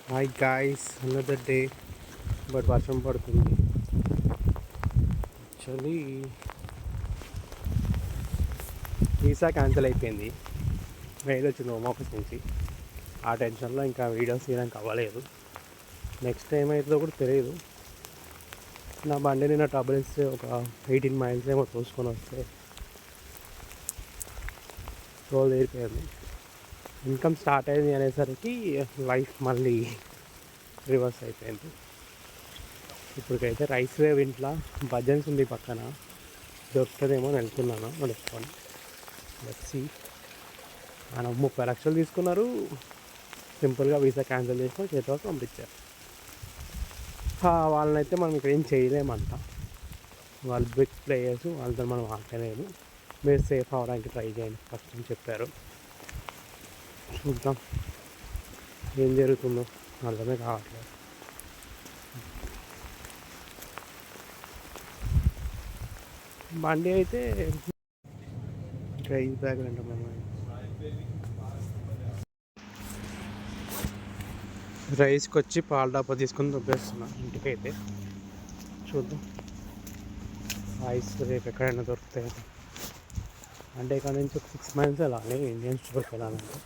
Hi guys, another day. But వర్షం పడుతుంది. Actually visa cancel అయిపోయింది. మెయిల్ వచ్చింది హోమ్ ఆఫీస్ నుంచి. ఆ టెన్షన్లో ఇంకా వీడియోస్ తీయడానికి అవ్వలేదు. నెక్స్ట్ టైం అవుతుందో కూడా తెలియదు. నా బండి నిన్న ట్రబుల్ ఇస్తే ఒక 18 మైల్స్ ఏమో తోసుకొని వస్తే రోల్ తీరిపోయింది. ఇన్కమ్ స్టార్ట్ అయింది అనేసరికి లైఫ్ మళ్ళీ రివర్స్ అయిపోయింది. ఇప్పటికైతే రైస్ వేవ్ ఇంట్లో భజన్స్ ఉంది పక్కన, దొరుకుతుందేమో అని వెళ్తున్నాను నడుచుకొని. వచ్చి ఆయన 30 లక్షలు తీసుకున్నారు. సింపుల్గా వీసా క్యాన్సిల్ చేసుకొని చేతికి పంపించారు. వాళ్ళనైతే మనం ఇక్కడ ఏం చేయలేమంట. వాళ్ళు బిగ్ ప్లేయర్స్, వాళ్ళతో మనం ఆడలేదు. మీరు సేఫ్ అవ్వడానికి ట్రై చేయండి ఫస్ట్ అని చెప్పారు. చూద్దాం ఏం జరుగుతుందో, అర్థమే కావట్లేదు. బండి అయితే రైస్ బ్యాగ్ అంట మేము రైస్కి వచ్చి పాల డబ్బా తీసుకొని దొబ్బేస్తున్నాం ఇంటికైతే. చూద్దాం రైస్ రేపు ఎక్కడైనా దొరుకుతాయి. అంటే ఇక్కడ నుంచి ఒక 6 మైల్స్ వెళ్ళాలి ఇండియన్ స్టోర్కి వెళ్ళాలంటే.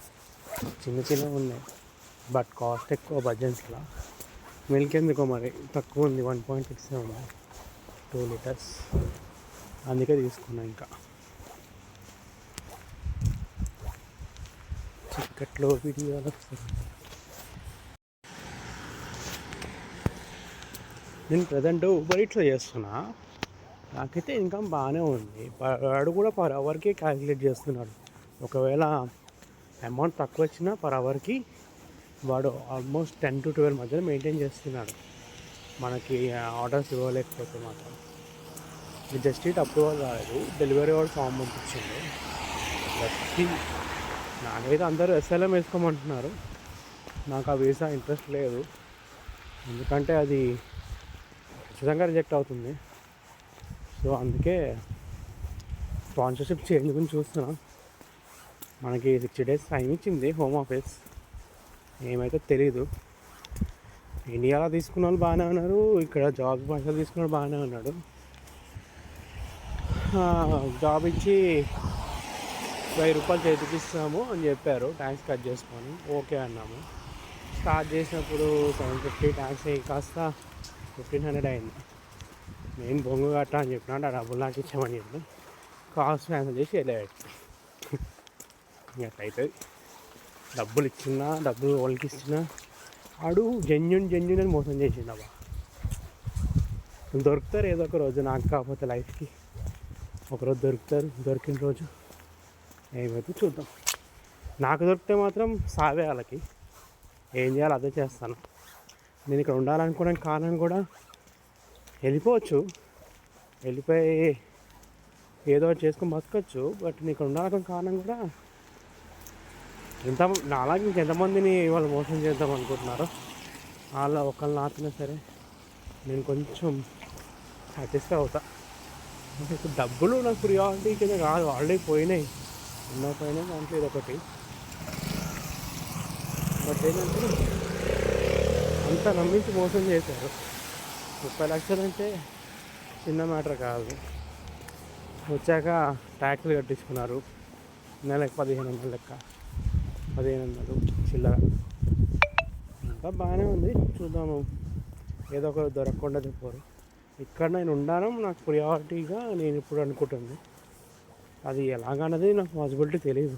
చిన్న చిన్నవి ఉన్నాయి బట్ కాస్ట్ ఎక్కువ బడ్జెట్స్లో. మిల్క్ ఎందుకో మరి తక్కువ ఉంది, 1.6 ఉంది, 2 లీటర్స్. అందుకే తీసుకున్నా. ఇంకా చిక్కట్లో వీడియోలు వస్తుంది. నేను ప్రజెంట్ ఊబర్ ఈట్స్లో చేస్తున్నా. నాకైతే ఇన్కమ్ బాగానే ఉంది. వాడు కూడా పర్ అవర్కి క్యాలిక్యులేట్ చేస్తున్నాడు. ఒకవేళ అమౌంట్ తక్కువ వచ్చినా పర్ అవర్కి వాడు ఆల్మోస్ట్ 10 to 12 మధ్యలో మెయింటైన్ చేస్తున్నాడు. మనకి ఆర్డర్స్ ఇవ్వలేకపోతే మాత్రం. జస్ట్ ఇట్ అప్రూవల్ రాలేదు, డెలివరీ వాడు ఫామ్ పంపించింది. వచ్చి నాకైతే అందరూ SLM వేసుకోమంటున్నారు. నాకు ఆ వీసా ఇంట్రెస్ట్ లేదు, ఎందుకంటే అది ఖచ్చితంగా రిజెక్ట్ అవుతుంది. సో అందుకే స్పాన్సర్షిప్ చేంజ్ గురించి చూస్తున్నాం. మనకి 60 days టైం ఇచ్చింది హోమ్ ఆఫీస్. ఏమైతే తెలీదు. ఇండియాలో తీసుకున్న వాళ్ళు బాగానే ఉన్నారు, ఇక్కడ జాబ్ పైసలు తీసుకున్న వాళ్ళు బాగానే ఉన్నాడు. జాబ్ ఇచ్చి 1000 రూపాయలు చేతికి ఇస్తాము అని చెప్పారు, ట్యాక్స్ కట్ చేసుకొని. ఓకే అన్నాము. స్టార్ట్ చేసినప్పుడు 750 ట్యాక్స్ కాస్త 1500 అయింది. నేను బొంగు కట్టా అని చెప్పిన, ఆ డబ్బులు నాకు ఇచ్చామని చెప్పి కాస్ట్ క్యాన్సిల్ చేసి వెళ్ళాడు. అట్లయితుంది. డబ్బులు ఇచ్చినా, డబ్బులు వాళ్ళకి ఇచ్చినా ఆడు జెన్యున్ అని మోసం చేసిండు. అబ్బా దొరుకుతారు ఏదో ఒక రోజు, నాకు కాకపోతే లైఫ్కి ఒకరోజు దొరుకుతారు. దొరికిన రోజు ఏమైతే చూద్దాం. నాకు దొరికితే మాత్రం సావే వాళ్ళకి. ఏం చేయాలో అదే చేస్తాను. నేను ఇక్కడ ఉండాలనుకోవడానికి కారణం కూడా వెళ్ళిపోవచ్చు, వెళ్ళిపోయి ఏదో చేసుకొని బతకచ్చు. బట్ నీకు ఉండాలనుకున్న కారణం కూడా నాలాగే ఇంకెంతమందిని వాళ్ళు మోసం చేద్దాం అనుకుంటున్నారో వాళ్ళ ఒకళ్ళని ఆపినా సరే నేను కొంచెం సాటిస్ఫై అవుతా. ఇప్పుడు డబ్బులు నాకు ప్రియారిటీ కింద కాదు, ఆల్రెడీ పోయినాయి, పోయినాయి. దాంట్లో ఇదొకటి. బట్ ఏంటంటే అంత నమ్మించి మోసం చేశారు. 30 లక్షలు అంటే చిన్న మ్యాటర్ కాదు. వచ్చాక ట్యాక్స్లు కట్టించుకున్నారు. నెలకు 1500 లెక్క, 1500 చిల్లర. అంతా బాగానే ఉంది. చూద్దాము, ఏదో ఒక దొరకకుండా చెప్పారు. ఇక్కడ నేను ఉండాను నాకు ప్రియారిటీగా నేను ఇప్పుడు అనుకుంటుంది. అది ఎలాగన్నది నాకు పాసిబిలిటీ తెలియదు.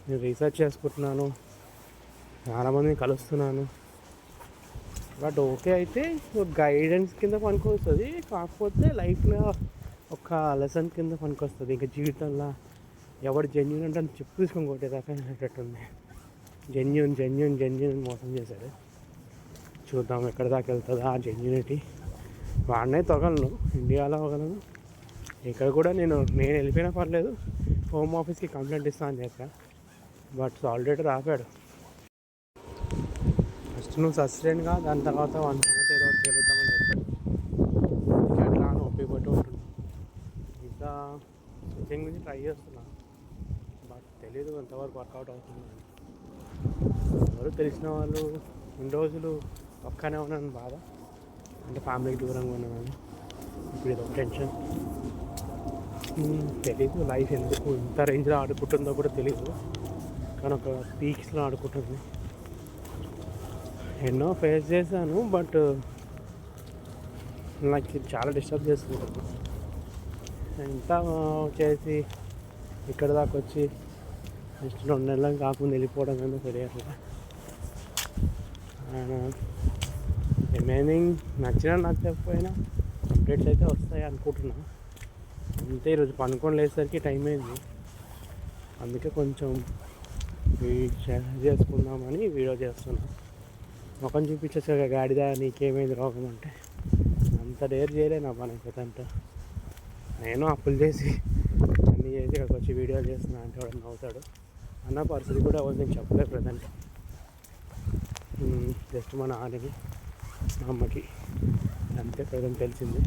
నేను రీసెర్చ్ చేసుకుంటున్నాను, చాలామందిని కలుస్తున్నాను. బట్ ఓకే అయితే గైడెన్స్ కింద పనికొస్తుంది. కాకపోతే లైఫ్లో ఒక లెసన్ కింద పనికొస్తుంది. ఇంకా జీవితంలో ఎవడు జెన్యున్ అంటే చెప్పు తీసుకొని కొట్టేదాకా అనేటట్టుంది. జెన్యున్ మోసం చేశాడు. చూద్దాం ఎక్కడ దాకా వెళ్తుందో ఆ జెన్యునిటీ. వాడినే తగలను, ఇండియాలో అవ్వగలను. ఇక్కడ కూడా నేను వెళ్ళిపోయినా పర్లేదు, హోమ్ ఆఫీస్కి కంప్లైంట్ ఇస్తాను అని చెప్పా. బట్ సాలిడేటర్ ఆపాడు. ఫస్ట్ నువ్వు సస్టైన్గా, దాని తర్వాత వన్ సంగతి ఏదో ఒకటి తెలుద్దామని చెప్పాడు. ఇంకా అట్లా ఒప్పిపట్టు ఉంటుంది. ఇంకా స్విచ్చింగ్ గురించి ట్రై చేస్తున్నా, బట్ తెలీదు ఎంతవరకు వర్కౌట్ అవుతుందని. ఎవరు తెలిసిన వాళ్ళు ఇన్ని రోజులు ఒక్కనే ఉన్నాను బాధ, అంటే ఫ్యామిలీకి దూరంగా ఉన్నాను. ఇప్పుడు ఇది ఒక టెన్షన్. తెలీదు లైఫ్ ఎందుకు ఇంత రేంజ్లో ఆడుకుంటుందో కూడా తెలీదు, కానీ ఒక పీక్స్లో ఆడుకుంటుంది. ఎన్నో ఫేస్ చేశాను, బట్ నాకు చాలా డిస్టర్బ్ చేస్తుంది. ఎంత చేసి ఇక్కడ దాకా వచ్చి నెక్స్ట్ 2 నెలలకు కాకుండా వెళ్ళిపోవడం ఏమో తెలియదు. రిమైనింగ్ నచ్చినా నచ్చకపోయినా అప్డేట్స్ అయితే వస్తాయి అనుకుంటున్నా. అంతే, ఈరోజు పనుకొని లేసరికి టైం అయింది, అందుకే కొంచెం షేర్ చేసుకుందామని వీడియో చేస్తున్నా. ముఖం చూపించచ్చు గాడిదా నీకేమైంది రోగం అంటే, అంత డేర్ చేయలేను అబ్బా నాకు కదంట. నేను అప్పులు చేసి అన్నీ చేసి ఇక్కడికి వచ్చి వీడియో చేస్తున్నా అంటే వాడు నవ్వుతాడు అన్న పరిస్థితి కూడా ఎవరు నేను చెప్పలేదు ప్రజెంట్. జస్ట్ మా నాన్నకి మా అమ్మకి అంతే ప్రజెంట్ తెలిసింది.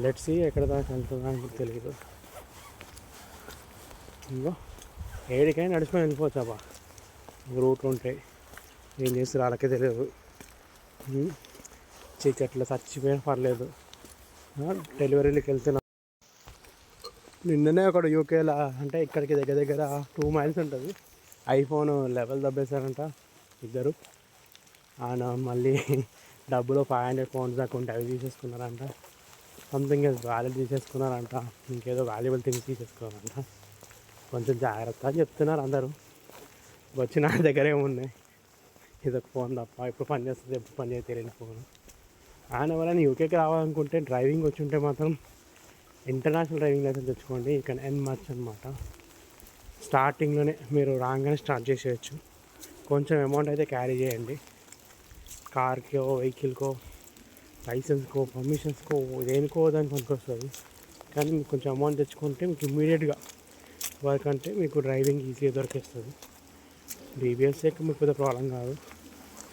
లెట్స్ సీ ఎక్కడ దాకా వెళ్తుందా అని తెలియదు. ఇంకో 7కైనా నడుచుకొని వెళ్ళిపోవచ్చు అబ్బా, రూట్లు ఉంటాయి, ఏం చేస్తారు వాళ్ళకే తెలియదు. చీకట్లో చచ్చిపోయినా పర్లేదు. డెలివరీకి వెళ్తున్నా. నిన్ననే ఒకడు యూకేలో, అంటే ఇక్కడికి దగ్గర దగ్గర 2 miles ఉంటుంది, ఐఫోన్ లెవెల్ దబ్బేశారంట ఇద్దరు. ఆయన మళ్ళీ డబ్బులో 500 pounds దాకా ఉంటే అవి తీసేసుకున్నారంట. సంథింగ్ వ్యాలెట్ తీసేసుకున్నారంట, ఇంకేదో వాల్యుబుల్ థింగ్స్ తీసేసుకున్నారంట. కొంచెం జాగ్రత్త అని చెప్తున్నారు అందరూ. వచ్చి నా దగ్గర ఏమున్నాయి, ఇదొక ఫోన్ తప్ప, ఎప్పుడు పని చేస్తుంది ఎప్పుడు పని చేస్తే తెలియని ఫోన్. ఆయన ఎవరైనా యూకేకి రావాలనుకుంటే డ్రైవింగ్ వచ్చి ఉంటే మాత్రం ఇంటర్నేషనల్ డ్రైవింగ్ లైసెన్స్ తెచ్చుకోండి. ఇక్కడ ఎన్మార్చ్ అనమాట. స్టార్టింగ్లోనే మీరు రాగానే స్టార్ట్ చేసేయచ్చు. కొంచెం అమౌంట్ అయితే క్యారీ చేయండి, కార్కో వెహికల్కో లైసెన్స్కో పర్మిషన్స్కో దేనికో దానికి పనికొస్తుంది. కానీ మీకు కొంచెం అమౌంట్ తెచ్చుకుంటే మీకు ఇమ్మీడియట్గా వర్క్ అంటే మీకు డ్రైవింగ్ ఈజీగా దొరికేస్తుంది. డీబీఎస్ ఎక్క మీకు పెద్ద ప్రాబ్లం కాదు,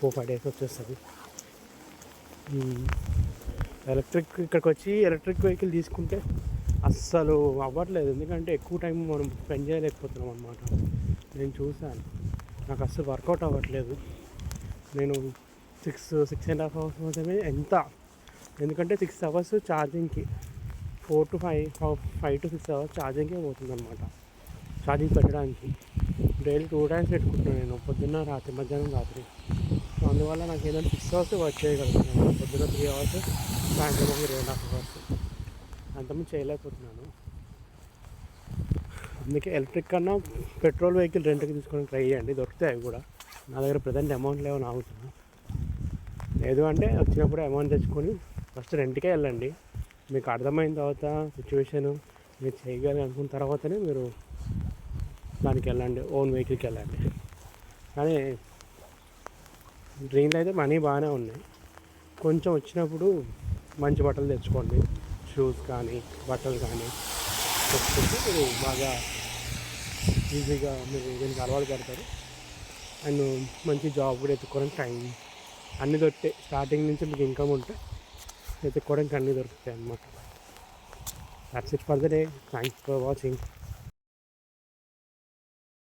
4-5 days వచ్చేస్తుంది. ఇక్కడికి వచ్చి ఎలక్ట్రిక్ వెహికల్ తీసుకుంటే అస్సలు అవ్వట్లేదు, ఎందుకంటే ఎక్కువ టైం మనం స్పెండ్ చేయలేకపోతున్నాం అన్నమాట. నేను చూసాను, నాకు అస్సలు వర్కౌట్ అవ్వట్లేదు. నేను 6.5 hours మాత్రమే ఎంత, ఎందుకంటే 6 hours ఛార్జింగ్కి, 4 to 5 to 6 hours ఛార్జింగ్కే పోతుంది అనమాట. ఛార్జింగ్ పెట్టడానికి డైలీ 2 times పెట్టుకుంటున్నాను నేను, పొద్దున్న రాత్రి, మధ్యాహ్నం రాత్రి. సో అందువల్ల నాకు ఏంటంటే 6 hours వర్క్ చేయగలుగుతున్నాను. పొద్దున్న 3 hours, సాయంత్రం 2.5 hours, అంతమంది చేయలేకపోతున్నాను. అందుకే ఎలక్ట్రిక్ కన్నా పెట్రోల్ వెహికల్ రెంట్కి తీసుకోవడానికి ట్రై చేయండి, దొరుకుతాయి అవి కూడా. నా దగ్గర ప్రజెంట్ అమౌంట్ లేవని ఆగుతున్నాను. లేదు అంటే వచ్చినప్పుడు అమౌంట్ తెచ్చుకొని ఫస్ట్ రెంట్కే వెళ్ళండి. మీకు అర్థమైన తర్వాత సిచ్యువేషను మీరు చేయగలి అనుకున్న తర్వాతనే మీరు దానికి వెళ్ళండి, ఓన్ వెహికల్కి వెళ్ళండి. కానీ డ్రీమ్లో అయితే మనీ బాగానే ఉన్నాయి. కొంచెం వచ్చినప్పుడు మంచి బట్టలు తెచ్చుకోండి, షూస్ కానీ బట్టలు కానీ తెచ్చుకుంటే మీరు బాగా ఈజీగా మీరు దీనికి అలవాటు పడతారు. అండ్ మంచి జాబ్ కూడా ఎత్తుకోవడానికి టైం అన్నీ దొరుకుతాయి. స్టార్టింగ్ నుంచి మీకు ఇన్కమ్ ఉంటే ఎత్తుకోవడానికి అన్నీ దొరుకుతాయి అన్నమాట. That's it for the day. Thanks for watching.